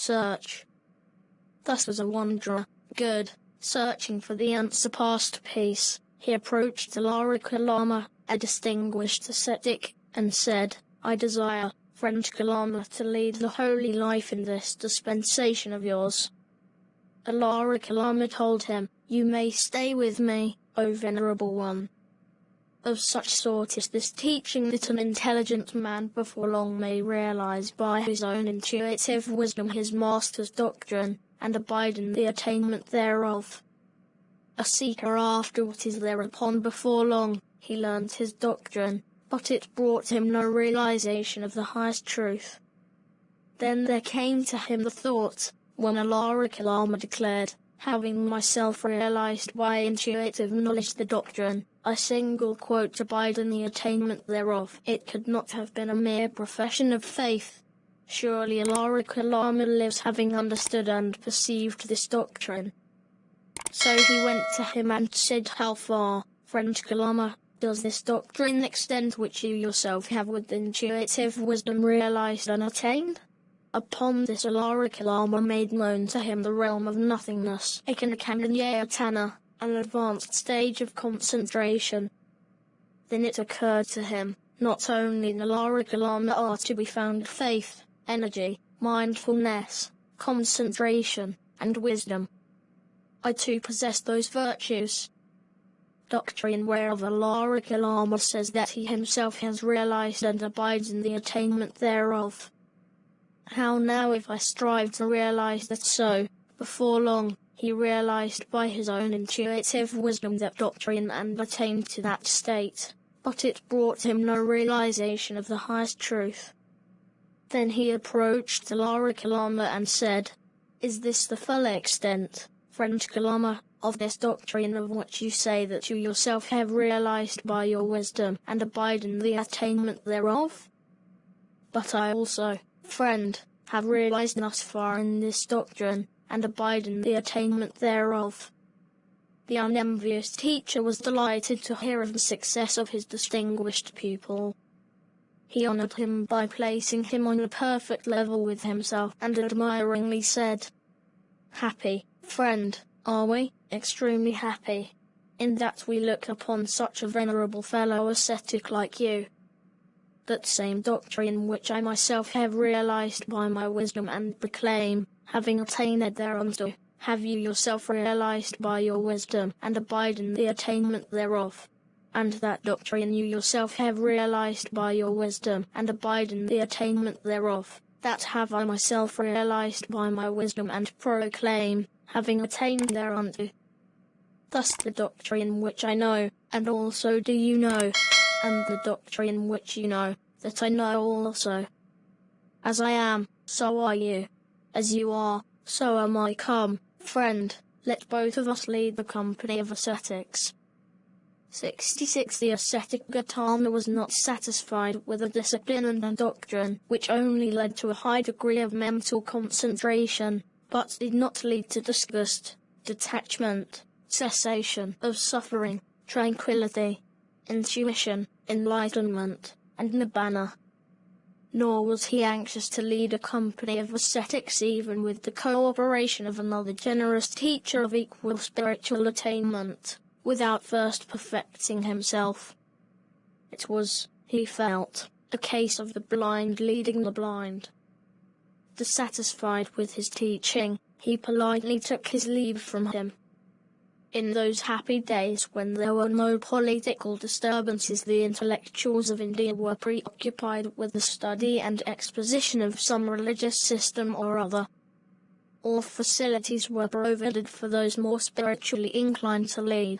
search. Thus as a wanderer, good, searching for the unsurpassed peace, he approached the Alaric Lama, a distinguished ascetic, and said, I desire, friend Kalama, to lead the holy life in this dispensation of yours. Alaric Lama told him, You may stay with me, O venerable one. Of such sort is this teaching that an intelligent man before long may realize by his own intuitive wisdom his master's doctrine, and abide in the attainment thereof. A seeker after what is thereupon before long, he learnt his doctrine, but it brought him no realization of the highest truth. Then there came to him the thought, when Alaric Lama declared, having myself realized by intuitive knowledge the doctrine, a single quote abide in the attainment thereof, it could not have been a mere profession of faith. Surely Alaric Lama lives having understood and perceived this doctrine. So he went to him and said, How far, friend Kalama, does this doctrine extend which you yourself have with intuitive wisdom realized and attained? Upon this Alaric Lama made known to him the realm of nothingness, Ekanakanyayatana, an advanced stage of concentration. Then it occurred to him, not only in Alaric Lama are to be found faith, energy, mindfulness, concentration, and wisdom. I too possess those virtues. Doctrine whereof Alaric Lama says that he himself has realized and abides in the attainment thereof. How now if I strive to realize that so, before long, he realized by his own intuitive wisdom that doctrine and attained to that state, but it brought him no realization of the highest truth. Then he approached Alaric Lama and said, Is this the full extent, friend Kalama, of this doctrine of what you say that you yourself have realized by your wisdom and abide in the attainment thereof? But I also, friend, have realized thus far in this doctrine, and abide in the attainment thereof. The unenvious teacher was delighted to hear of the success of his distinguished pupil. He honored him by placing him on a perfect level with himself, and admiringly said, Happy, friend, are we? Extremely happy, in that we look upon such a venerable fellow ascetic like you. That same doctrine which I myself have realized by my wisdom and proclaim, having attained thereunto, have you yourself realized by your wisdom, and abide in the attainment thereof. And that doctrine you yourself have realized by your wisdom, and abide in the attainment thereof, that have I myself realized by my wisdom and proclaim, having attained thereunto. Thus the doctrine which I know, and also do you know, and the doctrine which you know, that I know also. As I am, so are you. As you are, so am I. Come, friend, let both of us lead the company of ascetics. 66. The ascetic Gautama was not satisfied with a discipline and a doctrine which only led to a high degree of mental concentration, but did not lead to disgust, detachment, cessation of suffering, tranquility, intuition, enlightenment, and nibbana. Nor was he anxious to lead a company of ascetics even with the cooperation of another generous teacher of equal spiritual attainment, without first perfecting himself. It was, he felt, a case of the blind leading the blind. Dissatisfied with his teaching, he politely took his leave from him. In those happy days when there were no political disturbances, the intellectuals of India were preoccupied with the study and exposition of some religious system or other. All facilities were provided for those more spiritually inclined to lead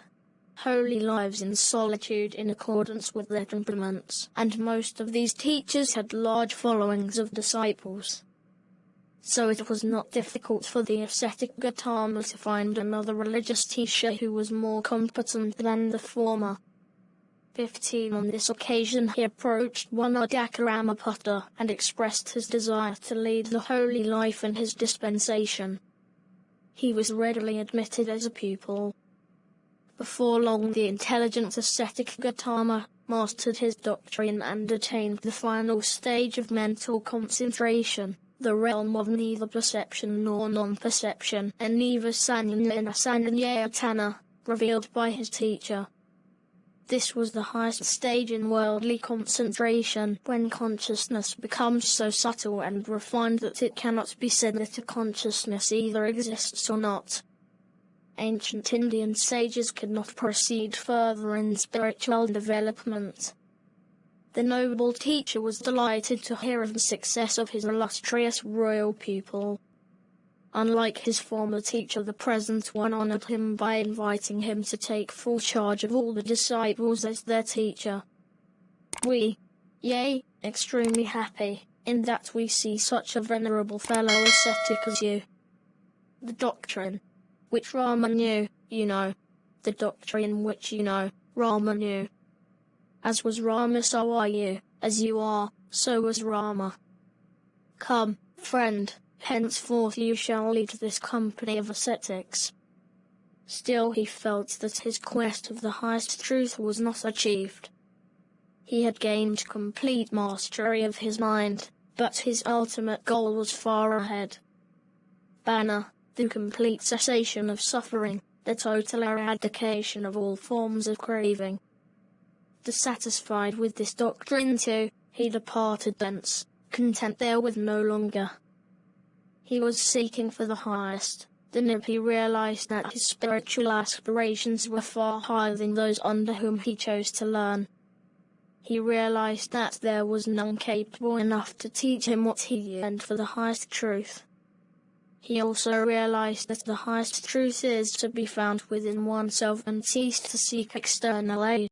holy lives in solitude in accordance with their temperaments, and most of these teachers had large followings of disciples. So it was not difficult for the ascetic Gautama to find another religious teacher who was more competent than the former. 15. On this occasion he approached one Adakaramaputta and expressed his desire to lead the holy life in his dispensation. He was readily admitted as a pupil. Before long the intelligent ascetic Gautama mastered his doctrine and attained the final stage of mental concentration, the realm of neither perception nor non-perception, and neither Sanyana Sanyatana, revealed by his teacher. This was the highest stage in worldly concentration, when consciousness becomes so subtle and refined that it cannot be said that a consciousness either exists or not. Ancient Indian sages could not proceed further in spiritual development. The noble teacher was delighted to hear of the success of his illustrious royal pupil. Unlike his former teacher, the present one honored him by inviting him to take full charge of all the disciples as their teacher. We, extremely happy, in that we see such a venerable fellow ascetic as you. The doctrine, which Rama knew, you know. The doctrine which you know, Rama knew. As was Rama, so are you. As you are, so was Rama. Come, friend, henceforth you shall lead this company of ascetics. Still he felt that his quest of the highest truth was not achieved. He had gained complete mastery of his mind, but his ultimate goal was far ahead. Bana, the complete cessation of suffering, the total eradication of all forms of craving. Dissatisfied with this doctrine too, he departed thence, content therewith no longer. He was seeking for the highest. Then he realized that his spiritual aspirations were far higher than those under whom he chose to learn. He realized that there was none capable enough to teach him what he yearned for, the highest truth. He also realized that the highest truth is to be found within oneself and ceased to seek external aid.